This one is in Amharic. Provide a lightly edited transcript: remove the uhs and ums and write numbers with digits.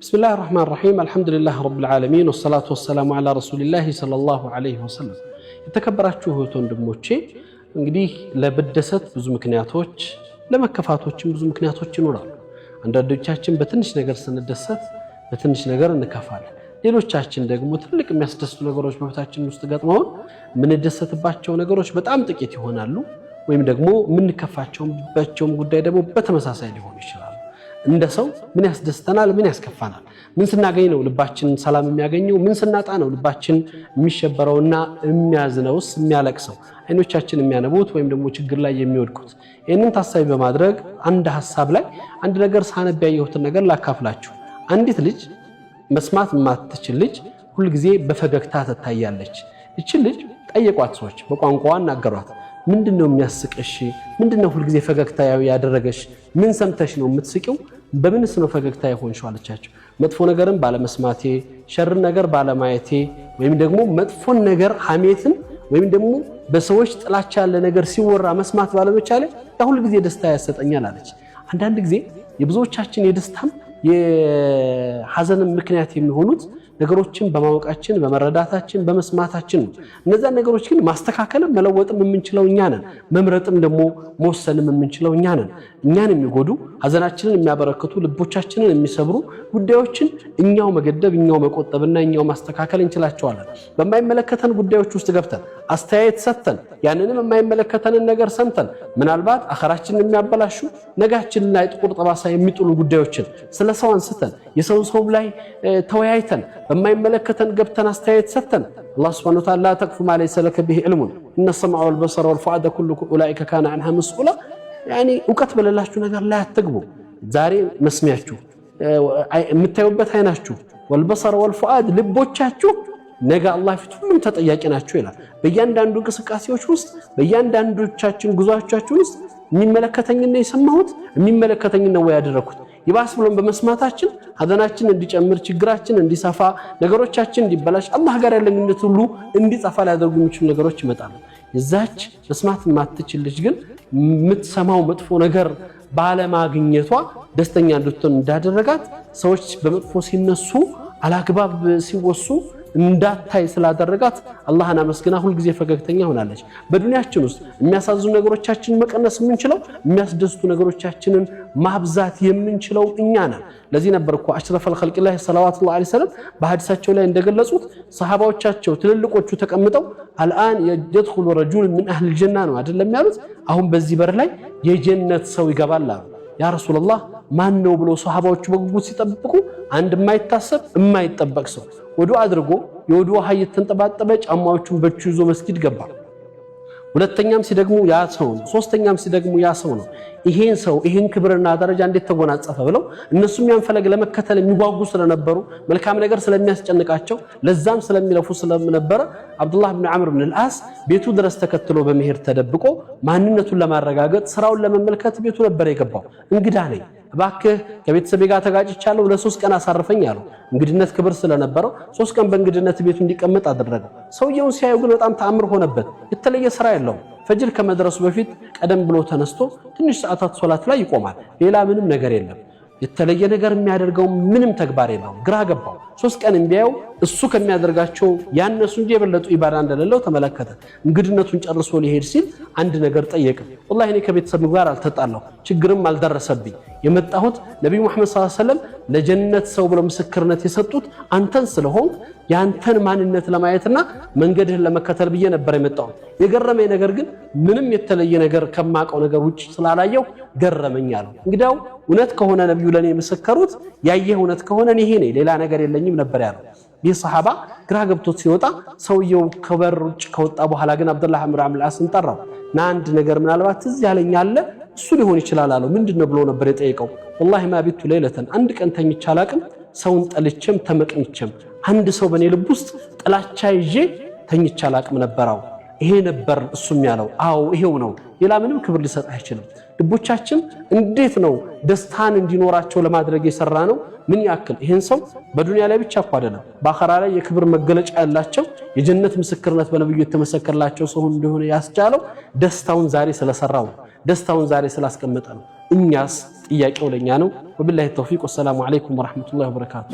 بسم الله الرحمن الرحيم الحمد لله رب العالمين والصلاة والسلام على رسول الله صلى الله عليه وسلم የተከበራችሁ ወንድሞቼ እንግዲህ ለብደሰት ብዙ ምክንያቶች ለመከፋቶችም ብዙ ምክንያቶች ይኖራሉ አንዳንዶቻችን በትንሽ ነገር ስንደሰት በትንሽ ነገር እንከፋለን ሌሎቻችን ደግሞ ትልቅ የሚያስደስቱ ነገሮች በህይወታችን ውስጥ ገጥመውን ምን ደሰትባቸው ነገሮች በጣም ጥቂት ይሆናሉ ወይም ደግሞ ምን ከፋቸውም ጉዳይ ደግሞ በተመሳሳይ ሊሆን ይችላል እንደ ሰው ምን ያስደስተናል ምን ያስከፋናል ምን ስናገኝ ነው ልባችን ሰላም የሚያገኘው ምን ስናጣ ነው ልባችን የሚሸበረውና የሚያዝነውስ የሚያለቅሰው አይኖቻችን የሚያነቡት ወይም ደግሞ ችግር ላይ የሚወድቁት ይሄንን ታሳቢ በማድረግ አንድ ሐሳብ ላይ አንድ ነገር ሳነብ ያየሁትን ነገር ላካፍላችሁ አንዲት ልጅ መስማት ማትችል ልጅ ሁሉ ጊዜ በፈገግታ ትታያለች እቺ ልጅ ጠየቋት ሰዎች በቋንቋዋ አናገሯት ምንድነው የሚያስቅሽ ምንድነው ሁሉ ጊዜ ፈገግታ ያደረገሽ ምን ሰምተሽ ነው የምትስቂው በምንስ ነው ፈገግታ ይሆንሽ አለቻቸው መጥፎ ነገርን ባለመስማቴ ሸር ነገር ባለማየቴ ወይም ደግሞ መጥፎ ነገር ሐሜትን ወይም ደግሞ በሰዎች ጥላቻ ያለ ነገር ሲወራ መስማት ባለመቻለ ሁሉ ጊዜ ደስታ ያሰጠኛል አለች አንዳንድ ጊዜ የብዙዎቻችን የደስታም የሐዘን ምክንያት የሚሆኑት ነገሮችን በማወቃችን በመረዳታችን በመስማታችን ነው እነዛ ነገሮች ግን ማስተካከል መለወጥም የምንችለው እኛ ነን መምረጥም ደግሞ መወሰንም የምንችለው እኛ ነን እኛን የሚጎዱ ሐዘናችንን የሚያበረክቱ ልቦቻችንን የሚሰብሩ ጉዳዮችን እኛው መገደብ እኛው መቆጠብና እኛው ማስተካከል እንችላቸዋለን በማይመለከተን ጉዳዮች ውስጥ ገብተን አስተያየት ሰጥተን ያንንም የማይመለከተንን ነገር ሰምተን ምናልባት አኸራችንን የሚያበላሹ ነጋችንን ላይ ጥቁር ጠባሳ የሚጥሉ ጉዳዮችን ስለሰው አንስተን የሰው ላይ ተወያይተን በማይመለከተን ገብተን አስተያየት ሰጥተን الله سبحانه وتعالى لا تقف ما ليس لك به علم ان السمع والبصر والفؤاد كل اولئك كان عنها مسؤولا يعني وقت በለላችሁ ነገር ላይ አትግቡ ዛሬ መስሚያችሁ የምታዩበት አይናችሁ والبصر والفؤاد ልቦቻችሁ ነገ አላህ ፊት ሁሉም ተጠያቂ ናቸው ይላል በእያንዳንዱ እንቅስቃሴዎች ውስጥ በእያንዳንዶቻችን ጉዟቻችን ውስጥ የሚመለከተኝና የሰማሁት የሚመለከተኝ ነው ያደረኩት ይባስ ብሎም በመስማታችን ሐዘናችን እንዲጨምር ችግራችን እንዲሰፋ ነገሮቻችን እንዲበላሽ አላህ ጋር ያለን ግንኙነት ሁሉ እንዲጠፋ ሊያደርጉ የሚችሉ ነገሮች ይመጣሉ እዛች መስማት ማትችል ልጅ ግን የምትሰማው መጥፎ ነገር ባለማግኘቷ ደስተኛ እንድትሆን እንዳደረጋት ሰዎች በመጥፎ ሲነሱ አላግባብ ሲወሱ እንዳታይ ስላደረጋት አላህን አመስግና ሁሉ ጊዜ ፈገግተኛ ሆናለች በዱንያችን ውስጥ የሚያሳዝኑ ነገሮቻችንን መቀነስ የምንችለው የሚያስደስቱ ነገሮቻችንን ማብዛት የምንችለው እኛ ነን ለዚህ ነበርኩ አሽረፈል ኸልቂላህ ሰለላሁ ዐለይሂ ወሰለም በሐዲሳቸው ላይ እንደገለጹት ሰሃባዎቻቸው ትልልቆቹ ተቀምጠው አልአን يدخل رجل من اهل الجنه ነው አይደለም ያሉት አሁን በዚህ በር ላይ የጀነት ሰው ይገባል አሉ ያ ረሱላህ ማን ነው ብሎ ሰሃባዎቹ በጉጉት ሲጠብቁ አንድ የማይታሰብ የማይጠበቅ ሰው ወዱ አድርጎ የወዱ ሀይት ተንጠባጠበ ጫማዎቹን በእጁ ይዞ መስጊድ ገባ ሁለተኛም ሲደግሙ ያ ሰው ነው ሶስተኛም ሲደግሙ ያ ሰው ነው ይሄን ሰው ይሄን ክብርና ደረጃ እንዴት ተጎናጸፈ ብለው እነሱም ያን ፈለግ ለመከተል የሚጓጉ ስለነበሩ መልካም ነገር ስለሚያስጨንቃቸው ለዛም ስለሚለፉ ስለነበረ አብዱላህ ኢብኑ ዐምር ኢብኑ አልዓስ ቤቱ ድረስ ተከትሎ በመሄድ ተደብቆ ማንነቱን ለማረጋገጥ ስራውን ለመመልከት ቤቱ ነበር የገባው እንግዳ ነኝ ባክህ ከቤተሰቤ ጋር ተጋጭቻለሁ ለሶስት ቀን አሳርፈኝ አለው እንግድነት ክብር ስለነበረው ሶስት ቀን በእንግድነት ቤቱ እንዲቀመጥ አደረገው ሰውየው ሲያዩ ግን በጣም ተአምር ሆነበት የተለየ ስራ የለውም ፈጅር ከመድረሱ በፊት ቀደም ብሎ ተነስቶ ትንሽ ሰዓታት ሶላት ላይ ይቆማል ሌላ ምንም ነገር የለም የተለየ ነገር የሚያደርገው ምንም ተግባር የለውም ግራ ገባው ሶስት ቀን እንቢያው እሱ ከሚያደርጋቸው ያነሱ እንጂ የበለጡ ኢባዳ እንደሌለው ተመለከተ እንግድነቱን ጨርሶ ሊሄድ ሲል አንድ ነገር ጠየቀ والله እኔ ከቤተሰብ ጋር አልተጣላሁ ችግርም አልደረሰብኝ የመጣሁት ነብዩ መሐመድ ሰለላሁ ዐለይሂ ወሰለም ለጀነት ሰው ብለው ምስክርነት የሰጡት አንተን ስለሆን ያንተን ማንነት ለማየትና መንገድህን ለመከተል ብዬ ነበር የመጣሁት የገረመኝ ነገር ግን ምንም የተለየ ነገር ከማቀው ነገር ውጭ ስላላየው ገረመኝ አለው እንግዲያው እውነት ከሆነ ነብዩ ለኔ መሰከሩት ያየህ እውነት ከሆነ ይሄ ነው ሌላ ነገር የለኝም ነበር ያለው ይህ ሰሃባ ግራ ገብቶት ሲወጣ ሰውየው ከበር ውጭ ከወጣ በኋላ ግን አብዱላህ ኢብኑ ዐምር አልዓስን ጠራው ና አንድ ነገር ምናልባት እዚህ ያለኝ አለ እሱ ሊሆን ይችላል አለው ምንድነው ብሎ ነበር የጠየቀው والله ما بيت ليله አንድ ቀን ተኝቻ አላቅም ሰውን ጠልቼም ተመቅኝቼም አንድ ሰው በኔ ልብ ውስጥ ጥላቻ ይዤ ተኝቻ አላቅም ነበርው ይሄ ነበር እሱም ያለው አው ይሄው ነው ሌላ ምንም ክብር ሊሰጥ አይችልም ልቦቻችን እንዴት ነው ደስታን እንዲኖራቸው ለማድረግ የሰራ ነው ምን ያክል ይሄን ሰው በዱንያ ላይ ብቻ እኮ አይደለም በአኺራ ላይ የክብር መገለጫ ያላቸው የጀነት ምስክርነት በነብዩ የተመሰከረላቸው ሰው እንደሆነ ያስቻለው ደስታውን ዛሬ ስለሰራው ደስታውን ዛሬ ስላስቀመጠ ነው። እኛስ ጥያቄው ለኛ ነው። ወቢላሂ ተውፊቅ ወሰላሙ አለይኩም ወራህመቱላሂ ወበረካቱ።